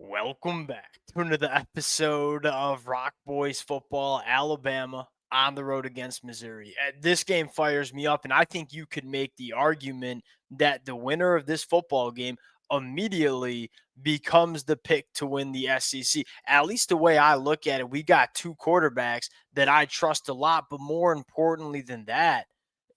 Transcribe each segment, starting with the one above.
Welcome back to another episode of Rock Boys Football, Alabama on the road against Missouri. This game fires me up, and I think you could make the argument that the winner of this football game immediately becomes the pick to win the SEC. At least the way I look at it, we got two quarterbacks that I trust a lot, but more importantly than that,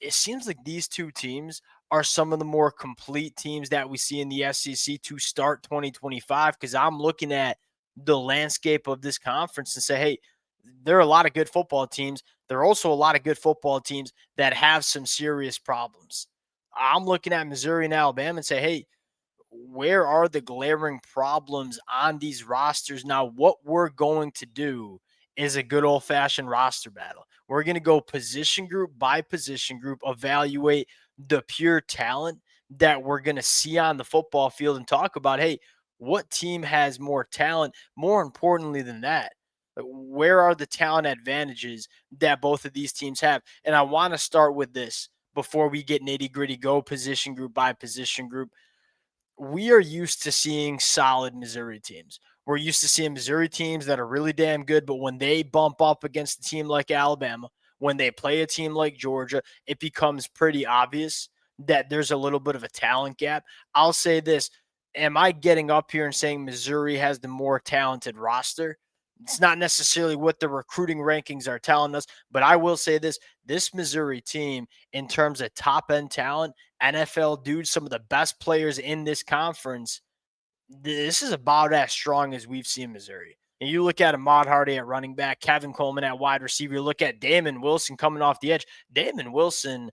it seems like these two teams are some of the more complete teams that we see in the SEC to start 2025 because I'm looking at the landscape of this conference and say, hey, there are a lot of good football teams. There are also a lot of good football teams that have some serious problems. I'm looking at Missouri and Alabama and say, hey, where are the glaring problems on these rosters? Now, what we're going to do is a good old fashioned roster battle. We're going to go position group by position group, evaluate the pure talent that we're going to see on the football field and talk about, hey, what team has more talent? More importantly than that, where are the talent advantages that both of these teams have? And I want to start with this before we get nitty gritty, go position group by position group. We are used to seeing solid Missouri teams. We're used to seeing Missouri teams that are really damn good, but when they bump up against a team like Alabama, when they play a team like Georgia, it becomes pretty obvious that there's a little bit of a talent gap. I'll say this. Am I getting up here and saying Missouri has the more talented roster? It's not necessarily what the recruiting rankings are telling us, but I will say this Missouri team, in terms of top end talent, NFL dudes, some of the best players in this conference, this is about as strong as we've seen Missouri. And you look at Ahmad Hardy at running back, Kevin Coleman at wide receiver, you look at Damon Wilson coming off the edge. Damon Wilson,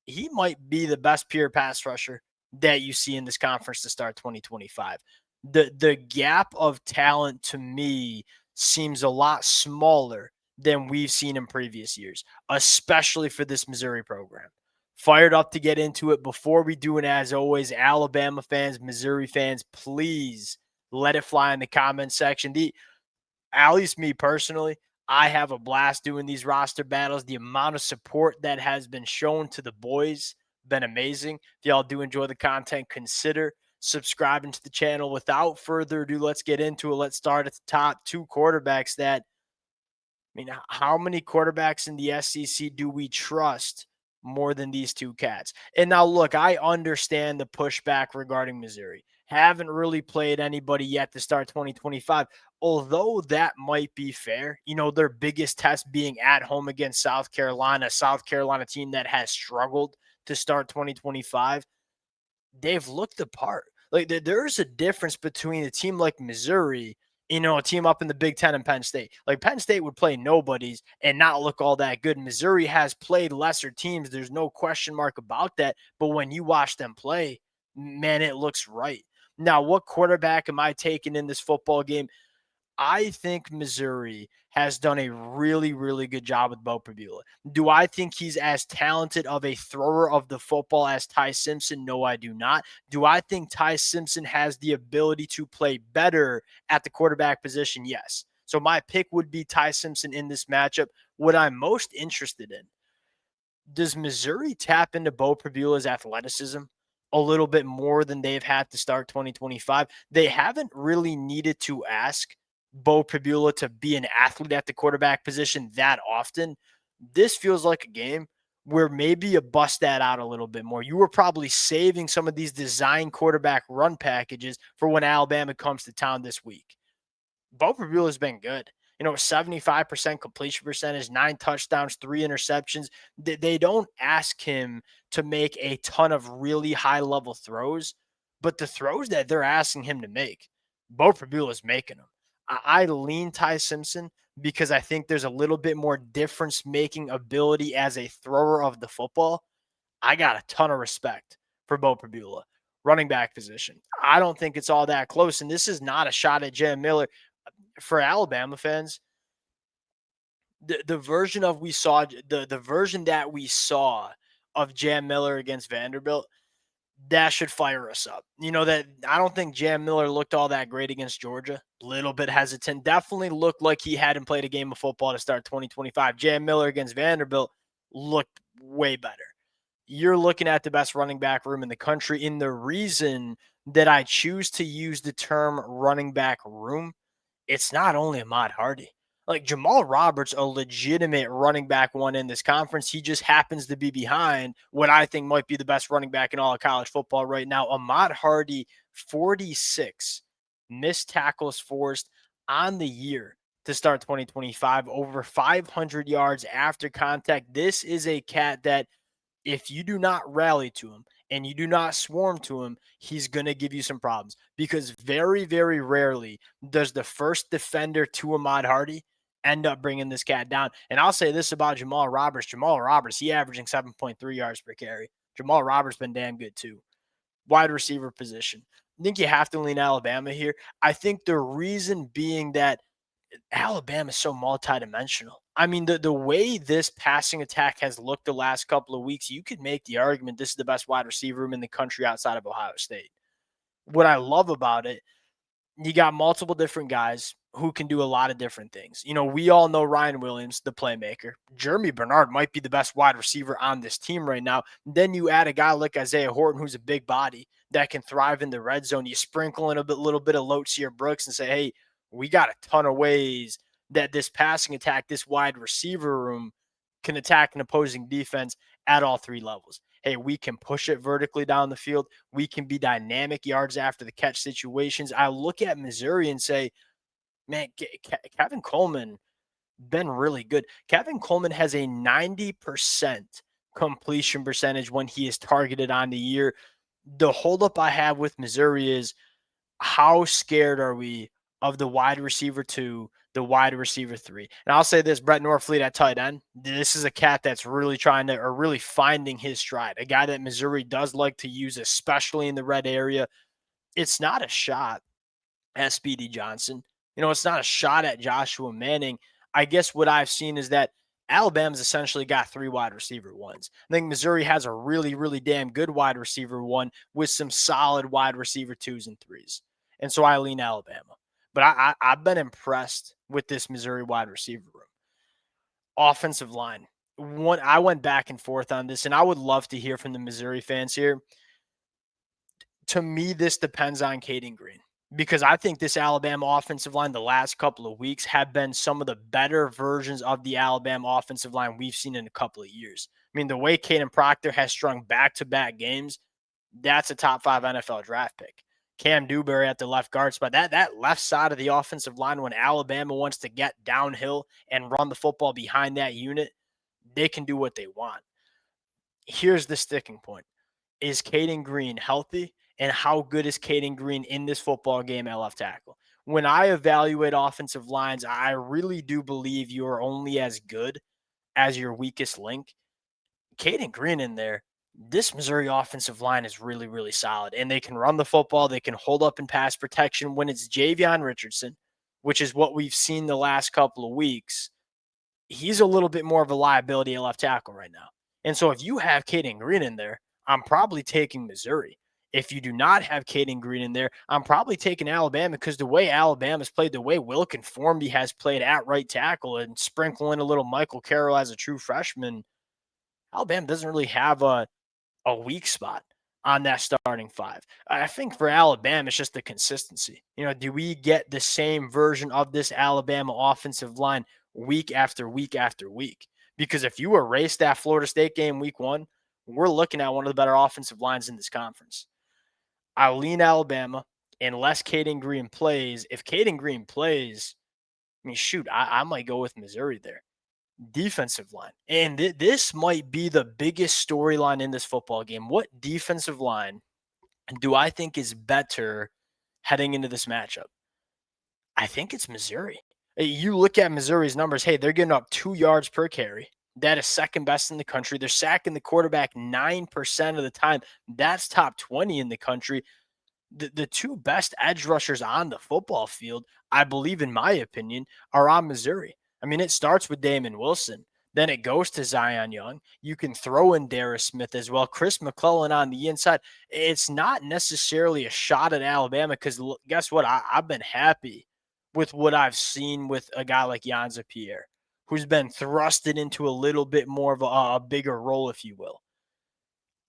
he might be the best pure pass rusher that you see in this conference to start 2025. The gap of talent to me seems a lot smaller than we've seen in previous years, especially for this Missouri program. Fired up to get into it. Before we do, and as always, Alabama fans, Missouri fans, please let it fly in the comment section. At least me personally, I have a blast doing these roster battles. The amount of support that has been shown to the boys been amazing. If y'all do enjoy the content, consider subscribing to the channel. Without further ado, let's get into it. Let's start at the top. Two quarterbacks that, I mean, how many quarterbacks in the SEC do we trust more than these two cats? And now, look, I understand the pushback regarding Missouri. Haven't really played anybody yet to start 2025. Although that might be fair, their biggest test being at home against South Carolina team that has struggled to start 2025. They've looked the part. Like there's a difference between a team like Missouri, a team up in the Big Ten and Penn State. Like Penn State would play nobodies and not look all that good. Missouri has played lesser teams. There's no question mark about that. But when you watch them play, man, it looks right. Now, what quarterback am I taking in this football game? I think Missouri has done a really, really good job with Bo Prabula. Do I think he's as talented of a thrower of the football as Ty Simpson? No, I do not. Do I think Ty Simpson has the ability to play better at the quarterback position? Yes. So my pick would be Ty Simpson in this matchup. What I'm most interested in, does Missouri tap into Bo Prabula's athleticism a little bit more than they've had to start 2025? They haven't really needed to ask Bo Prabula to be an athlete at the quarterback position that often. This feels like a game where maybe you bust that out a little bit more. You were probably saving some of these design quarterback run packages for when Alabama comes to town this week. Bo Prabula has been good. 75% completion percentage, 9 touchdowns, 3 interceptions. They don't ask him to make a ton of really high level throws, but the throws that they're asking him to make, Bo Prabula is making them. I lean Ty Simpson because I think there's a little bit more difference making ability as a thrower of the football. I got a ton of respect for Bo Prabula. Running back position, I don't think it's all that close. And this is not a shot at Jam Miller. For Alabama fans, the version of we saw the version that we saw of Jam Miller against Vanderbilt, that should fire us up. That I don't think Jam Miller looked all that great against Georgia. Little bit hesitant. Definitely looked like he hadn't played a game of football to start 2025. Jam Miller against Vanderbilt looked way better. you're looking at the best running back room in the country. And the reason that I choose to use the term running back room, it's not only Ahmad Hardy. Like Jamal Roberts, a legitimate running back one in this conference. He just happens to be behind what I think might be the best running back in all of college football right now. Ahmad Hardy, 46 missed tackles forced on the year to start 2025, over 500 yards after contact. This is a cat that if you do not rally to him and you do not swarm to him, he's going to give you some problems because very, very rarely does the first defender to Ahmad Hardy end up bringing this cat down. And I'll say this about Jamal Roberts. Jamal Roberts, he averaging 7.3 yards per carry. Jamal Roberts been damn good too. Wide receiver position. I think you have to lean Alabama here. I think the reason being that Alabama is so multidimensional. I mean, the way this passing attack has looked the last couple of weeks, you could make the argument this is the best wide receiver room in the country outside of Ohio State. What I love about it, you got multiple different guys who can do a lot of different things. You know, we all know Ryan Williams, the playmaker. Jeremy Bernard might be the best wide receiver on this team right now. Then you add a guy like Isaiah Horton, who's a big body that can thrive in the red zone. You sprinkle in little bit of Lotsier Brooks and say, hey, we got a ton of ways that this passing attack, this wide receiver room can attack an opposing defense at all three levels. Hey, we can push it vertically down the field. We can be dynamic yards after the catch situations. I look at Missouri and say, man, Kevin Coleman been really good. Kevin Coleman has a 90% completion percentage when he is targeted on the year. The holdup I have with Missouri is how scared are we of the wide receiver 2, the wide receiver 3? And I'll say this, Brett Norfleet at tight end, this is a cat that's really trying to, or really finding his stride, a guy that Missouri does like to use, especially in the red area. It's not a shot at Speedy Johnson. You know, it's not a shot at Joshua Manning. I guess what I've seen is that Alabama's essentially got 3 wide receiver ones. I think Missouri has a really, really damn good wide receiver one with some solid wide receiver 2s and 3s. And so I lean Alabama. But I've been impressed with this Missouri wide receiver room. Offensive line. I went back and forth on this, and I would love to hear from the Missouri fans here. To me, this depends on Caden Green because I think this Alabama offensive line the last couple of weeks have been some of the better versions of the Alabama offensive line we've seen in a couple of years. I mean, the way Caden Proctor has strung back-to-back games, that's a top 5 NFL draft pick. Cam Dewberry at the left guard spot, that left side of the offensive line when Alabama wants to get downhill and run the football behind that unit, they can do what they want. Here's the sticking point. Is Caden Green healthy? And how good is Caden Green in this football game at left tackle? When I evaluate offensive lines, I really do believe you are only as good as your weakest link. Caden Green in there, this Missouri offensive line is really, really solid. And they can run the football. They can hold up in pass protection. When it's Javion Richardson, which is what we've seen the last couple of weeks, he's a little bit more of a liability at left tackle right now. And so if you have Caden Green in there, I'm probably taking Missouri. If you do not have Caden Green in there, I'm probably taking Alabama because the way Alabama's played, the way Wilkin Formby has played at right tackle and sprinkling a little Michael Carroll as a true freshman, Alabama doesn't really have a weak spot on that starting 5. I think for Alabama, it's just the consistency. You know, do we get the same version of this Alabama offensive line week after week after week? Because if you erase that Florida State game week 1, we're looking at one of the better offensive lines in this conference. I lean Alabama unless Caden Green plays. If Caden Green plays, I mean, shoot, I might go with Missouri there. Defensive line. And this might be the biggest storyline in this football game. What defensive line do I think is better heading into this matchup? I think it's Missouri. You look at Missouri's numbers. Hey, they're getting up 2 yards per carry. That is second best in the country. They're sacking the quarterback 9% of the time. That's top 20 in the country. The 2 best edge rushers on the football field, I believe, in my opinion, are on Missouri. I mean, it starts with Damon Wilson. Then it goes to Zion Young. You can throw in Darius Smith as well. Chris McClellan on the inside. It's not necessarily a shot at Alabama because guess what? I've been happy with what I've seen with a guy like Yanza Pierre, who's been thrusted into a little bit more of a bigger role, if you will.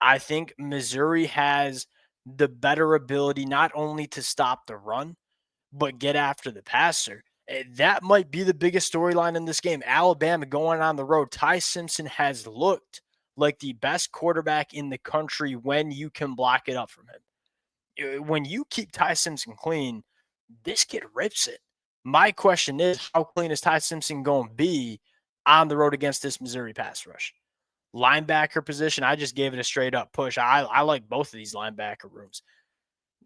I think Missouri has the better ability not only to stop the run, but get after the passer. That might be the biggest storyline in this game. Alabama going on the road. Ty Simpson has looked like the best quarterback in the country when you can block it up from him. When you keep Ty Simpson clean, this kid rips it. My question is, how clean is Ty Simpson going to be on the road against this Missouri pass rush? Linebacker position, I just gave it a straight up push. I like both of these linebacker rooms.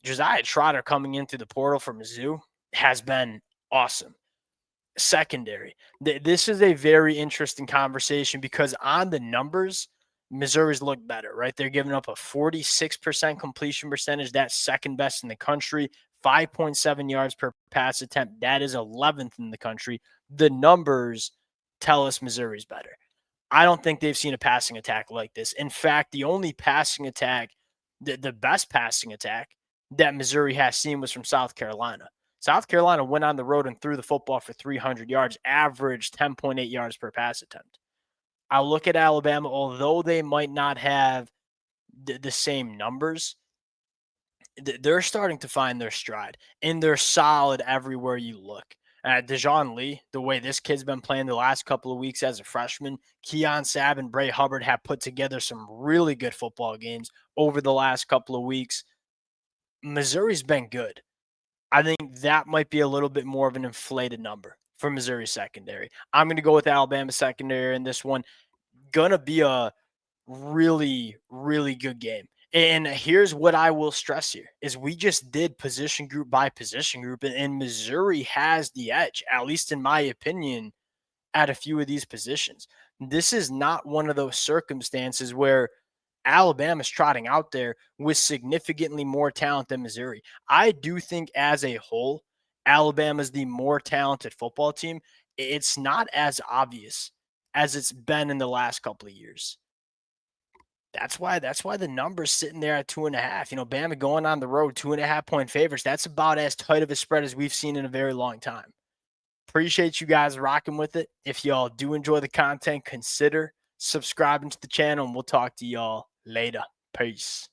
Josiah Trotter coming into the portal for Mizzou has been awesome. Secondary. This is a very interesting conversation because on the numbers, Missouri's look better, right? They're giving up a 46% completion percentage. That's second best in the country. 5.7 yards per pass attempt. That is 11th in the country. The numbers tell us Missouri's better. I don't think they've seen a passing attack like this. In fact, the only passing attack, the best passing attack that Missouri has seen was from South Carolina. South Carolina went on the road and threw the football for 300 yards, averaged 10.8 yards per pass attempt. I look at Alabama, although they might not have the same numbers, they're starting to find their stride, and they're solid everywhere you look. Dejon Lee, the way this kid's been playing the last couple of weeks as a freshman, Keon Sabb and Bray Hubbard have put together some really good football games over the last couple of weeks. Missouri's been good. I think that might be a little bit more of an inflated number for Missouri secondary. I'm going to go with Alabama secondary in this one. Gonna be a really, really good game. And here's what I will stress here is we just did position group by position group, and Missouri has the edge, at least in my opinion, at a few of these positions. This is not one of those circumstances where Alabama's trotting out there with significantly more talent than Missouri. I do think as a whole, Alabama's the more talented football team. It's not as obvious as it's been in the last couple of years. That's why the number's sitting there at 2.5. Bama going on the road, 2.5 point favorites. That's about as tight of a spread as we've seen in a very long time. Appreciate you guys rocking with it. If y'all do enjoy the content, consider subscribing to the channel, and we'll talk to y'all later. Peace.